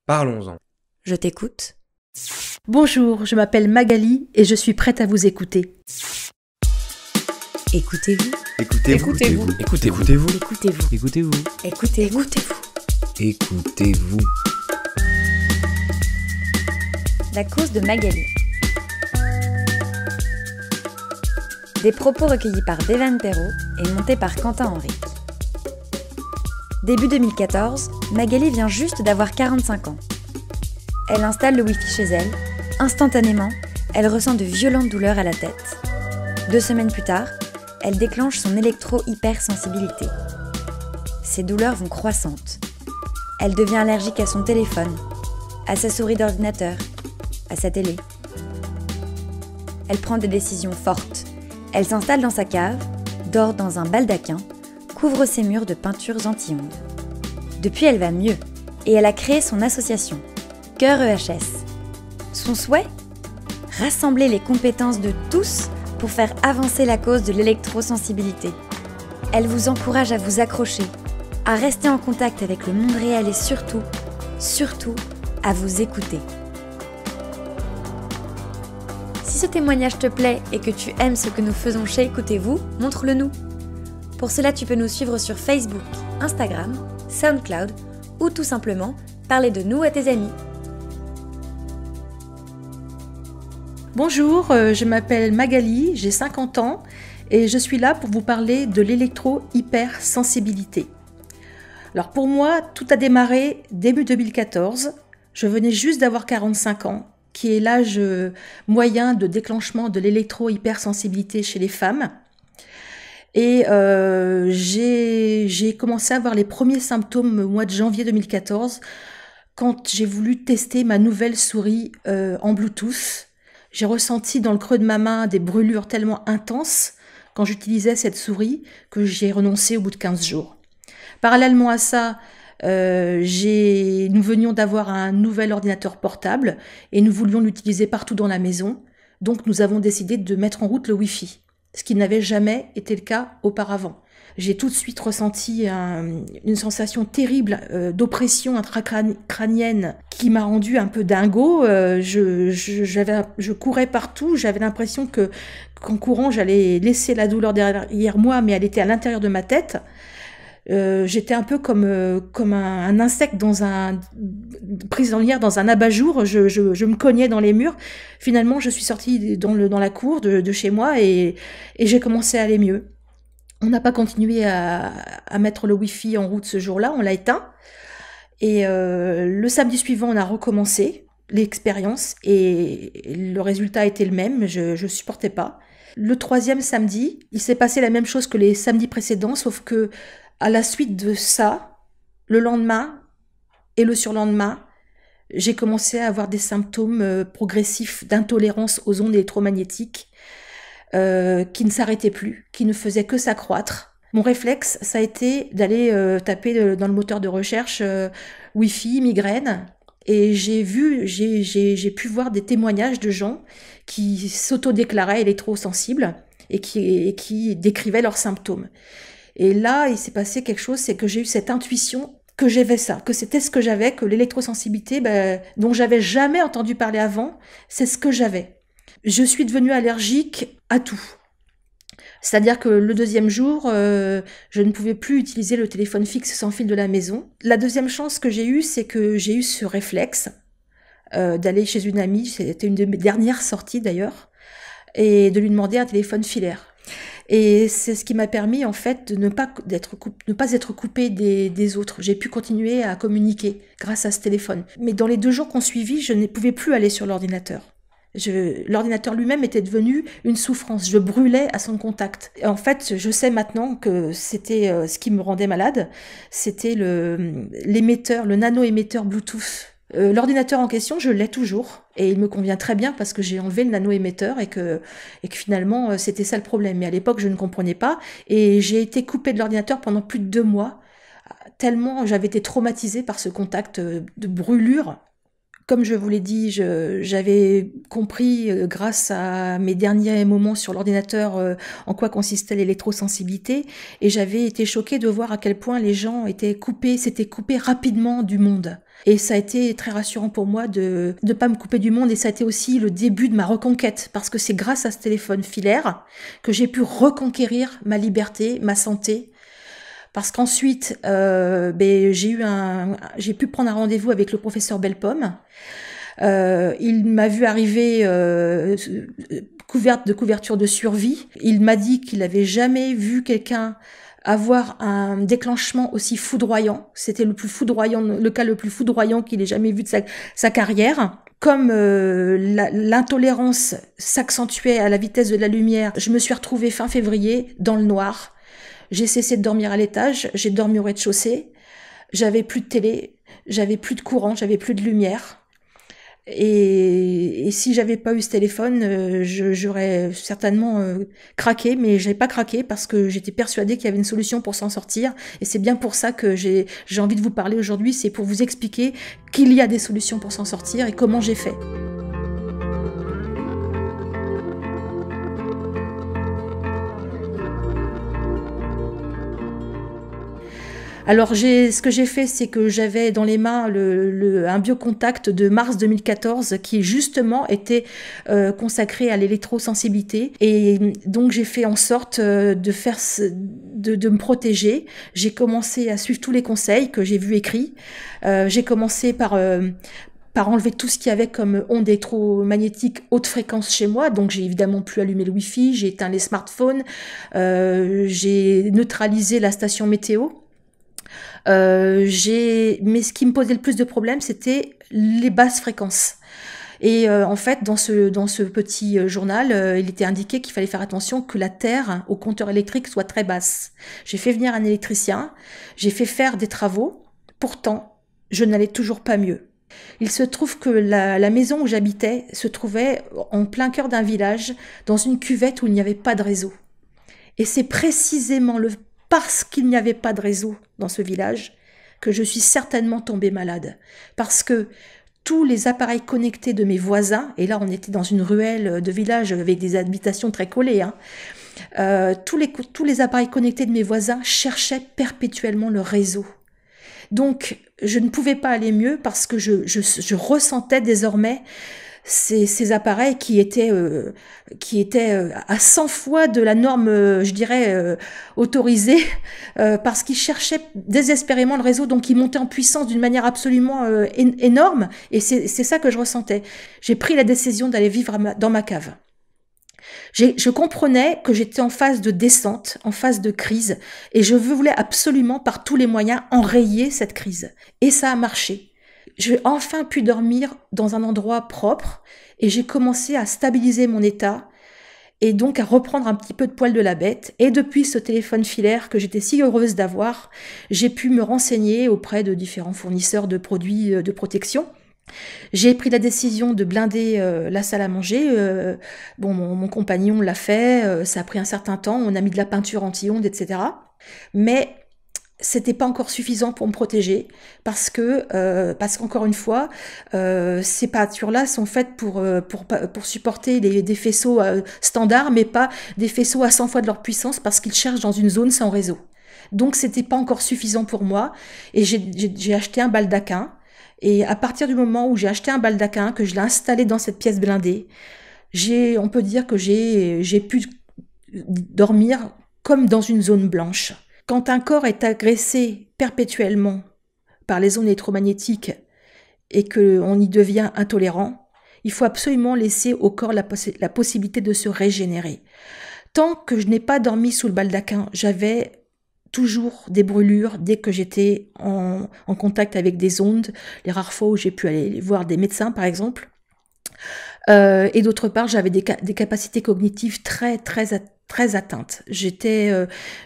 Parlons-en. Je t'écoute. Bonjour, je m'appelle Magali et je suis prête à vous écouter. Écoutez-vous. Écoutez-vous. Écoutez-vous. Écoutez-vous. Écoutez-vous. Écoutez-vous. Écoutez-vous. Écoutez-vous. La cause de Magali. Des propos recueillis par Devan Perrault et montés par Quentin Henrique. Début 2014, Magali vient juste d'avoir 45 ans. Elle installe le Wi-Fi chez elle. Instantanément, elle ressent de violentes douleurs à la tête. 2 semaines plus tard, elle déclenche son électro-hypersensibilité. Ces douleurs vont croissantes. Elle devient allergique à son téléphone, à sa souris d'ordinateur, à sa télé. Elle prend des décisions fortes. Elle s'installe dans sa cave, dort dans un baldaquin, couvre ses murs de peintures anti-ondes. Depuis, elle va mieux et elle a créé son association, Cœur EHS. Son souhait ? Rassembler les compétences de tous pour faire avancer la cause de l'électrosensibilité. Elle vous encourage à vous accrocher, à rester en contact avec le monde réel et surtout, à vous écouter. Si ce témoignage te plaît et que tu aimes ce que nous faisons chez Écoutez-vous, montre-le nous. Pour cela, tu peux nous suivre sur Facebook, Instagram, SoundCloud ou tout simplement parler de nous à tes amis. Bonjour, je m'appelle Magali, j'ai 50 ans et je suis là pour vous parler de l'électro-hypersensibilité. Alors pour moi, tout a démarré début 2014. Je venais juste d'avoir 45 ans, qui est l'âge moyen de déclenchement de l'électro-hypersensibilité chez les femmes. Et j'ai commencé à avoir les premiers symptômes au mois de janvier 2014 quand j'ai voulu tester ma nouvelle souris en Bluetooth. J'ai ressenti dans le creux de ma main des brûlures tellement intenses quand j'utilisais cette souris que j'ai renoncé au bout de 15 jours. Parallèlement à ça, nous venions d'avoir un nouvel ordinateur portable et nous voulions l'utiliser partout dans la maison. Donc nous avons décidé de mettre en route le Wi-Fi, ce qui n'avait jamais été le cas auparavant. J'ai tout de suite ressenti une sensation terrible d'oppression intracrânienne qui m'a rendu un peu dingo. Je courais partout, j'avais l'impression qu'en courant, j'allais laisser la douleur derrière moi, mais elle était à l'intérieur de ma tête. J'étais un peu comme un insecte prise en lière dans un abat-jour. Je me cognais dans les murs. Finalement, je suis sortie dans la cour de chez moi et j'ai commencé à aller mieux. On n'a pas continué à mettre le Wi-Fi en route ce jour-là, on l'a éteint. Et le samedi suivant, on a recommencé l'expérience et le résultat était le même, je supportais pas. Le 3e samedi, il s'est passé la même chose que les samedis précédents, sauf que à la suite de ça, le lendemain et le surlendemain, j'ai commencé à avoir des symptômes progressifs d'intolérance aux ondes électromagnétiques qui ne s'arrêtaient plus, qui ne faisaient que s'accroître. Mon réflexe, ça a été d'aller taper dans le moteur de recherche Wi-Fi, migraine, et j'ai pu voir des témoignages de gens qui s'autodéclaraient électrosensibles et qui décrivaient leurs symptômes. Et là, il s'est passé quelque chose, c'est que j'ai eu cette intuition que j'avais ça, que c'était ce que j'avais, que l'électrosensibilité, dont j'avais jamais entendu parler avant, c'est ce que j'avais. Je suis devenue allergique à tout. C'est-à-dire que le 2e jour, je ne pouvais plus utiliser le téléphone fixe sans fil de la maison. La 2e chance que j'ai eue, c'est que j'ai eu ce réflexe d'aller chez une amie, c'était une de mes dernières sorties d'ailleurs, et de lui demander un téléphone filaire. Et c'est ce qui m'a permis en fait de ne pas être coupée des autres. J'ai pu continuer à communiquer grâce à ce téléphone. Mais dans les 2 jours qu'on suivit, je ne pouvais plus aller sur l'ordinateur. L'ordinateur lui-même était devenu une souffrance. Je brûlais à son contact. Et en fait, je sais maintenant que c'était ce qui me rendait malade. C'était l'émetteur, le nano-émetteur Bluetooth. L'ordinateur en question, je l'ai toujours. Et il me convient très bien parce que j'ai enlevé le nano-émetteur et que finalement, c'était ça le problème. Mais à l'époque, je ne comprenais pas. Et j'ai été coupée de l'ordinateur pendant plus de 2 mois. Tellement j'avais été traumatisée par ce contact de brûlure Comme je vous l'ai dit, j'avais compris, grâce à mes derniers moments sur l'ordinateur, en quoi consistait l'électrosensibilité, et j'avais été choquée de voir à quel point les gens s'étaient coupés rapidement du monde. Et ça a été très rassurant pour moi de ne pas me couper du monde, et ça a été aussi le début de ma reconquête, parce que c'est grâce à ce téléphone filaire que j'ai pu reconquérir ma liberté, ma santé. Parce qu'ensuite, j'ai pu prendre un rendez-vous avec le professeur Belpomme. Il m'a vu arriver couverte de couverture de survie. Il m'a dit qu'il n'avait jamais vu quelqu'un avoir un déclenchement aussi foudroyant. C'était le cas le plus foudroyant qu'il ait jamais vu de sa carrière. Comme l'intolérance s'accentuait à la vitesse de la lumière, je me suis retrouvée fin février dans le noir. J'ai cessé de dormir à l'étage, j'ai dormi au rez-de-chaussée, j'avais plus de télé, j'avais plus de courant, j'avais plus de lumière. Et si j'avais pas eu ce téléphone, j'aurais certainement craqué, mais j'avais pas craqué parce que j'étais persuadée qu'il y avait une solution pour s'en sortir. Et c'est bien pour ça que j'ai envie de vous parler aujourd'hui, c'est pour vous expliquer qu'il y a des solutions pour s'en sortir et comment j'ai fait. Alors ce que j'ai fait, c'est que j'avais dans les mains un biocontact de mars 2014 qui justement était consacré à l'électrosensibilité, et donc j'ai fait en sorte de me protéger. J'ai commencé à suivre tous les conseils que j'ai vus écrits. J'ai commencé par enlever tout ce qu'il y avait comme ondes électromagnétiques haute fréquence chez moi. Donc j'ai évidemment plus allumé le Wi-Fi, j'ai éteint les smartphones, j'ai neutralisé la station météo. Mais ce qui me posait le plus de problèmes, c'était les basses fréquences. Et en fait, dans ce petit journal, il était indiqué qu'il fallait faire attention que la terre au compteur électrique soit très basse. J'ai fait venir un électricien, j'ai fait faire des travaux. Pourtant, je n'allais toujours pas mieux. Il se trouve que la maison où j'habitais se trouvait en plein cœur d'un village, dans une cuvette où il n'y avait pas de réseau. Et c'est précisément parce qu'il n'y avait pas de réseau dans ce village que je suis certainement tombée malade. Parce que tous les appareils connectés de mes voisins, et là on était dans une ruelle de village avec des habitations très collées, tous les appareils connectés de mes voisins cherchaient perpétuellement le réseau. Donc je ne pouvais pas aller mieux parce que je ressentais désormais ces appareils qui étaient à 100 fois de la norme, autorisée, parce qu'ils cherchaient désespérément le réseau, donc ils montaient en puissance d'une manière absolument énorme, et c'est ça que je ressentais. J'ai pris la décision d'aller vivre dans ma cave. Je comprenais que j'étais en phase de descente, en phase de crise, et je voulais absolument par tous les moyens enrayer cette crise. Et ça a marché. J'ai enfin pu dormir dans un endroit propre, et j'ai commencé à stabiliser mon état et donc à reprendre un petit peu de poil de la bête. Et depuis ce téléphone filaire que j'étais si heureuse d'avoir, j'ai pu me renseigner auprès de différents fournisseurs de produits de protection. J'ai pris la décision de blinder la salle à manger. Mon compagnon l'a fait, ça a pris un certain temps, on a mis de la peinture anti-ondes, etc. Mais c'était pas encore suffisant pour me protéger parce qu'encore une fois, ces peintures-là sont faites pour supporter des faisceaux standards, mais pas des faisceaux à 100 fois de leur puissance parce qu'ils cherchent dans une zone sans réseau. Donc c'était pas encore suffisant pour moi, et j'ai acheté un baldaquin. Et à partir du moment où j'ai acheté un baldaquin, que je l'ai installé dans cette pièce blindée, on peut dire que j'ai pu dormir comme dans une zone blanche. Quand un corps est agressé perpétuellement par les ondes électromagnétiques et qu'on y devient intolérant, il faut absolument laisser au corps la possibilité de se régénérer. Tant que je n'ai pas dormi sous le baldaquin, j'avais toujours des brûlures dès que j'étais en contact avec des ondes, les rares fois où j'ai pu aller voir des médecins par exemple. Et d'autre part, j'avais des capacités cognitives très atteintes.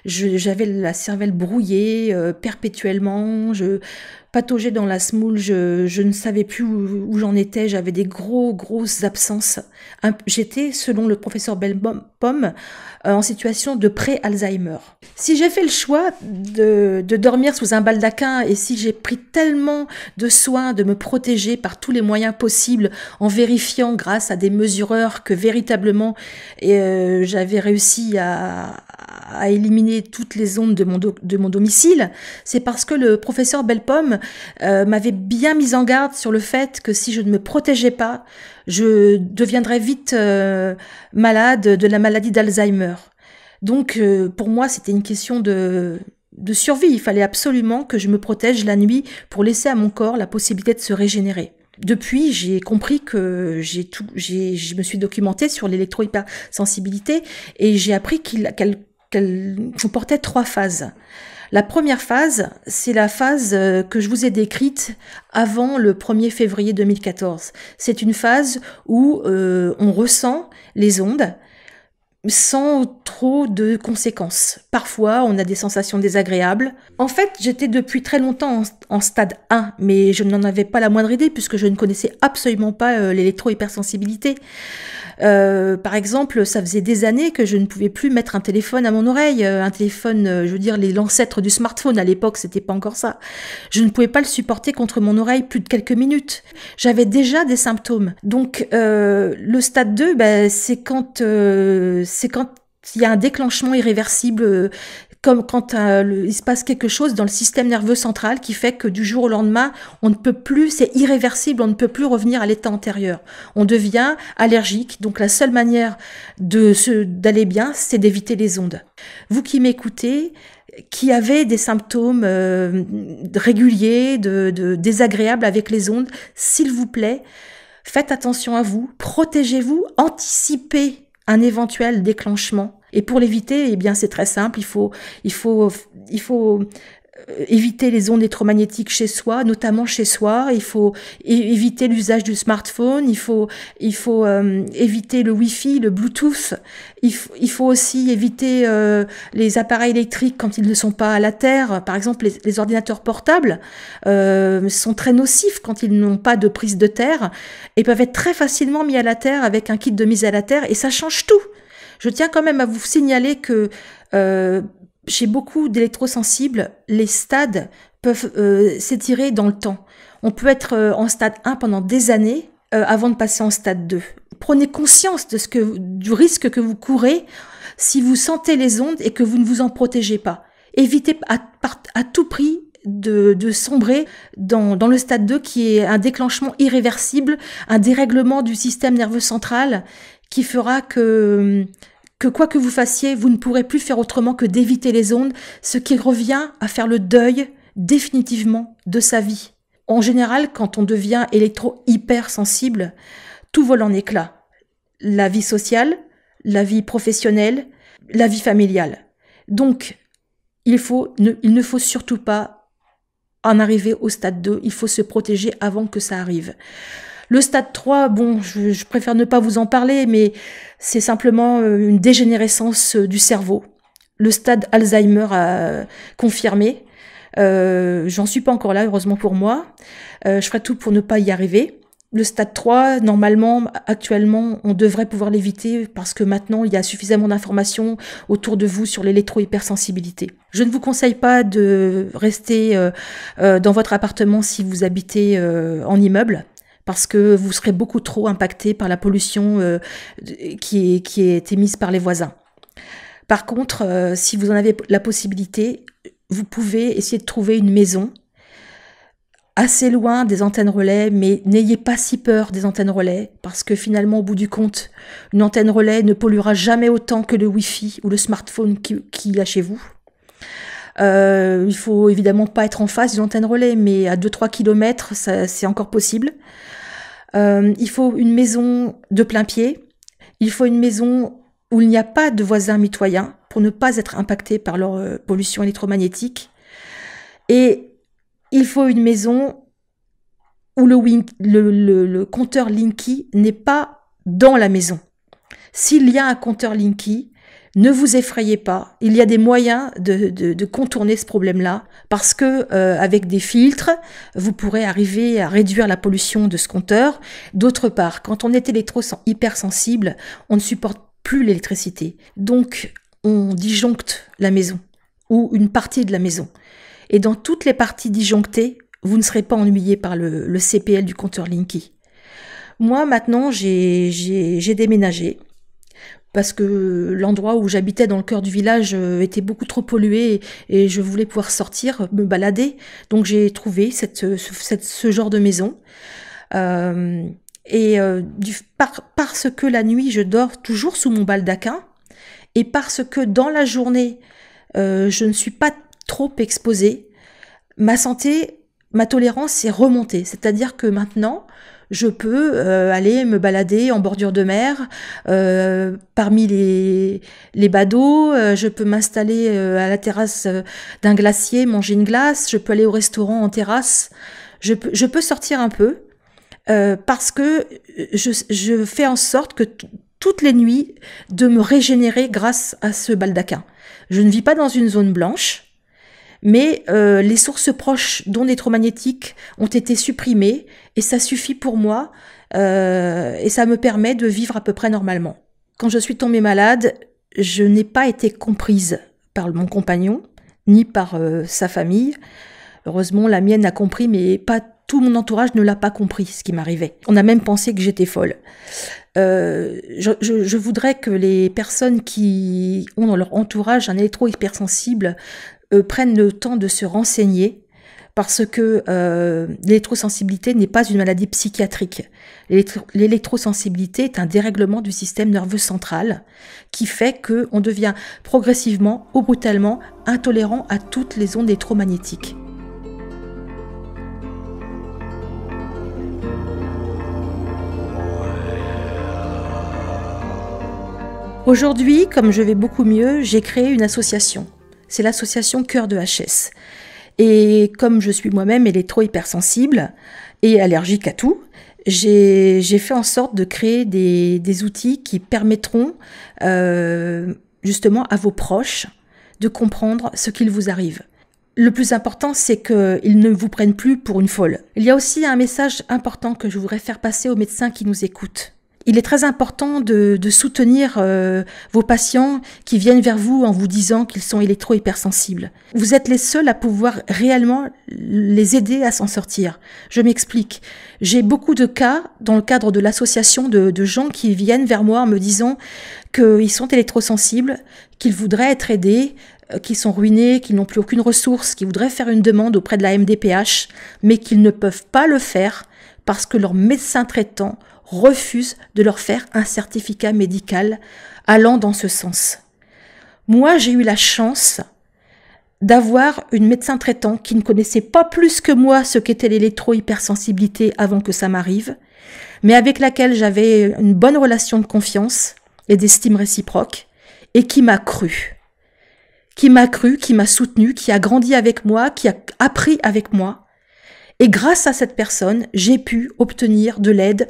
J'avais la cervelle brouillée perpétuellement. pataugé dans la semoule, je ne savais plus où j'en étais, j'avais des grosses absences. J'étais, selon le professeur Belpomme, en situation de pré-Alzheimer. Si j'ai fait le choix de dormir sous un baldaquin et si j'ai pris tellement de soin de me protéger par tous les moyens possibles en vérifiant grâce à des mesureurs que véritablement j'avais réussi à éliminer toutes les ondes de mon domicile, c'est parce que le professeur Belpomme m'avait bien mise en garde sur le fait que si je ne me protégeais pas, je deviendrais vite malade de la maladie d'Alzheimer. Donc pour moi, c'était une question de survie. Il fallait absolument que je me protège la nuit pour laisser à mon corps la possibilité de se régénérer. Depuis, j'ai compris que je me suis documentée sur l'électrohypersensibilité et j'ai appris qu'elle comportait 3 phases. La première phase, c'est la phase que je vous ai décrite avant le 1er février 2014. C'est une phase où on ressent les ondes sans trop de conséquences. Parfois, on a des sensations désagréables. En fait, j'étais depuis très longtemps en stade 1, mais je n'en avais pas la moindre idée puisque je ne connaissais absolument pas l'électrohypersensibilité. Par exemple, ça faisait des années que je ne pouvais plus mettre un téléphone à mon oreille. Un téléphone, je veux dire, l'ancêtre du smartphone, à l'époque, c'était pas encore ça. Je ne pouvais pas le supporter contre mon oreille plus de quelques minutes. J'avais déjà des symptômes. Donc, le stade 2, c'est quand il y a un déclenchement irréversible, comme quand il se passe quelque chose dans le système nerveux central qui fait que du jour au lendemain, on ne peut plus, c'est irréversible, on ne peut plus revenir à l'état antérieur. On devient allergique, donc la seule manière d'aller bien, c'est d'éviter les ondes. Vous qui m'écoutez, qui avez des symptômes réguliers, désagréables avec les ondes, s'il vous plaît, faites attention à vous, protégez-vous, anticipez un éventuel déclenchement. Et pour l'éviter, eh bien, c'est très simple. Il faut éviter les ondes électromagnétiques chez soi, notamment chez soi. Il faut éviter l'usage du smartphone. Il faut éviter le Wi-Fi, le Bluetooth. Il faut aussi éviter les appareils électriques quand ils ne sont pas à la terre. Par exemple, les ordinateurs portables sont très nocifs quand ils n'ont pas de prise de terre et peuvent être très facilement mis à la terre avec un kit de mise à la terre et ça change tout. Je tiens quand même à vous signaler que chez beaucoup d'électrosensibles, les stades peuvent s'étirer dans le temps. On peut être en stade 1 pendant des années avant de passer en stade 2. Prenez conscience du risque que vous courez si vous sentez les ondes et que vous ne vous en protégez pas. Évitez à tout prix de sombrer dans le stade 2 qui est un déclenchement irréversible, un dérèglement du système nerveux central qui fera que quoi que vous fassiez, vous ne pourrez plus faire autrement que d'éviter les ondes, ce qui revient à faire le deuil définitivement de sa vie. En général, quand on devient électro-hypersensible, tout vole en éclats. La vie sociale, la vie professionnelle, la vie familiale. Donc, il ne faut surtout pas en arriver au stade 2, il faut se protéger avant que ça arrive. Le stade 3, bon, je préfère ne pas vous en parler, mais c'est simplement une dégénérescence du cerveau. Le stade Alzheimer a confirmé. J'en suis pas encore là, heureusement pour moi. Je ferai tout pour ne pas y arriver. Le stade 3, normalement, actuellement, on devrait pouvoir l'éviter parce que maintenant, il y a suffisamment d'informations autour de vous sur l'électro-hypersensibilité. Je ne vous conseille pas de rester dans votre appartement si vous habitez en immeuble, parce que vous serez beaucoup trop impacté par la pollution qui est émise par les voisins. Par contre, si vous en avez la possibilité, vous pouvez essayer de trouver une maison assez loin des antennes relais, mais n'ayez pas si peur des antennes relais, parce que finalement, au bout du compte, une antenne relais ne polluera jamais autant que le Wi-Fi ou le smartphone qu'il y a chez vous. Il faut évidemment pas être en face d'une antenne relais, mais à 2-3 km, c'est encore possible. Il faut une maison de plein pied. Il faut une maison où il n'y a pas de voisins mitoyens pour ne pas être impacté par leur pollution électromagnétique. Et il faut une maison où le compteur Linky n'est pas dans la maison. S'il y a un compteur Linky, Ne vous effrayez pas, il y a des moyens de contourner ce problème-là, parce que avec des filtres, vous pourrez arriver à réduire la pollution de ce compteur. D'autre part, quand on est hypersensible, on ne supporte plus l'électricité. Donc, on disjoncte la maison, ou une partie de la maison. Et dans toutes les parties disjonctées, vous ne serez pas ennuyé par le CPL du compteur Linky. Moi, maintenant, j'ai déménagé, parce que l'endroit où j'habitais dans le cœur du village était beaucoup trop pollué et je voulais pouvoir sortir, me balader. Donc j'ai trouvé ce genre de maison. Parce que la nuit, je dors toujours sous mon baldaquin et parce que dans la journée, je ne suis pas trop exposée, ma santé, ma tolérance est remontée. C'est-à-dire que maintenant, je peux aller me balader en bordure de mer, parmi les badauds, je peux m'installer à la terrasse d'un glacier, manger une glace, je peux aller au restaurant en terrasse, je peux sortir un peu, parce que je fais en sorte que toutes les nuits de me régénérer grâce à ce baldaquin. Je ne vis pas dans une zone blanche, mais les sources proches d'ondes électromagnétiques ont été supprimées et ça suffit pour moi et ça me permet de vivre à peu près normalement. Quand je suis tombée malade, je n'ai pas été comprise par mon compagnon ni par sa famille. Heureusement, la mienne a compris, mais pas tout mon entourage ne l'a pas compris, ce qui m'arrivait. On a même pensé que j'étais folle. Je voudrais que les personnes qui ont dans leur entourage un électro-hypersensible prennent le temps de se renseigner, parce que l'électrosensibilité n'est pas une maladie psychiatrique. L'électrosensibilité est un dérèglement du système nerveux central qui fait qu'on devient progressivement ou brutalement intolérant à toutes les ondes électromagnétiques. Aujourd'hui, comme je vais beaucoup mieux, j'ai créé une association. C'est l'association Cœur de HS. Et comme je suis moi-même électro-hypersensible et allergique à tout, j'ai fait en sorte de créer des outils qui permettront justement à vos proches de comprendre ce qu'il vous arrive. Le plus important, c'est qu'ils ne vous prennent plus pour une folle. Il y a aussi un message important que je voudrais faire passer aux médecins qui nous écoutent. Il est très important de soutenir vos patients qui viennent vers vous en vous disant qu'ils sont électro-hypersensibles. Vous êtes les seuls à pouvoir réellement les aider à s'en sortir. Je m'explique. J'ai beaucoup de cas dans le cadre de l'association de gens qui viennent vers moi en me disant qu'ils sont électrosensibles, qu'ils voudraient être aidés, qu'ils sont ruinés, qu'ils n'ont plus aucune ressource, qu'ils voudraient faire une demande auprès de la MDPH, mais qu'ils ne peuvent pas le faire parce que leur médecin traitant refuse de leur faire un certificat médical allant dans ce sens. Moi, j'ai eu la chance d'avoir une médecin traitant qui ne connaissait pas plus que moi ce qu'était l'électro-hypersensibilité avant que ça m'arrive, mais avec laquelle j'avais une bonne relation de confiance et d'estime réciproque, et qui m'a cru, qui m'a soutenu, qui a grandi avec moi, qui a appris avec moi. Et grâce à cette personne, j'ai pu obtenir de l'aide,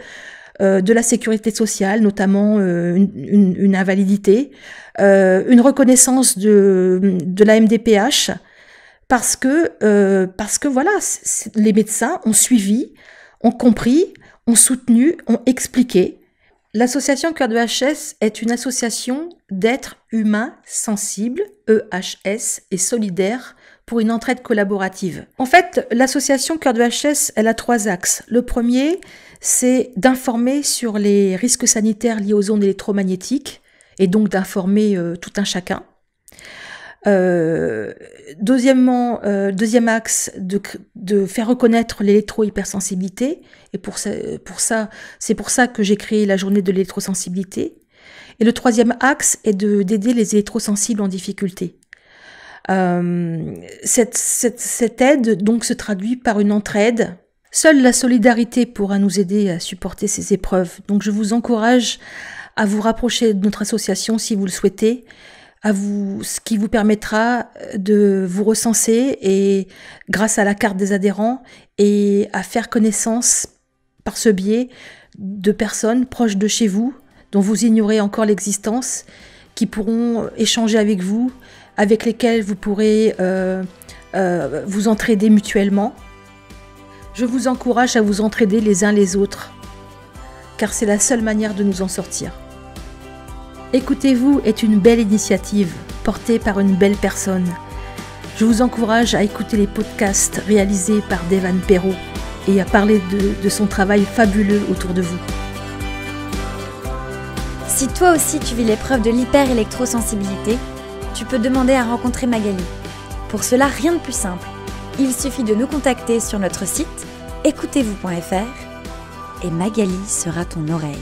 de la sécurité sociale, notamment une invalidité, une reconnaissance de la MDPH, parce que voilà, les médecins ont suivi, ont compris, ont soutenu, ont expliqué. L'association Cœur de HS est une association d'êtres humains sensibles, EHS, et solidaires pour une entraide collaborative. En fait, l'association Cœur de HS, elle a 3 axes. Le premier, c'est d'informer sur les risques sanitaires liés aux ondes électromagnétiques et donc d'informer tout un chacun. Deuxième axe, de faire reconnaître l'électro-hypersensibilité, et c'est pour ça que j'ai créé la journée de l'électrosensibilité. Et le troisième axe est d'aider les électrosensibles en difficulté. Cette aide donc se traduit par une entraide. Seule la solidarité pourra nous aider à supporter ces épreuves. Donc je vous encourage à vous rapprocher de notre association si vous le souhaitez, ce qui vous permettra de vous recenser et grâce à la carte des adhérents et à faire connaissance par ce biais de personnes proches de chez vous dont vous ignorez encore l'existence, qui pourront échanger avec vous, avec lesquels vous pourrez vous entraider mutuellement. Je vous encourage à vous entraider les uns les autres, car c'est la seule manière de nous en sortir. Écoutez-vous est une belle initiative portée par une belle personne. Je vous encourage à écouter les podcasts réalisés par Devan Perrault et à parler de son travail fabuleux autour de vous. Si toi aussi tu vis l'épreuve de l'hyper-électrosensibilité, tu peux demander à rencontrer Magali. Pour cela, rien de plus simple. Il suffit de nous contacter sur notre site écoutez-vous.fr et Magali sera ton oreille.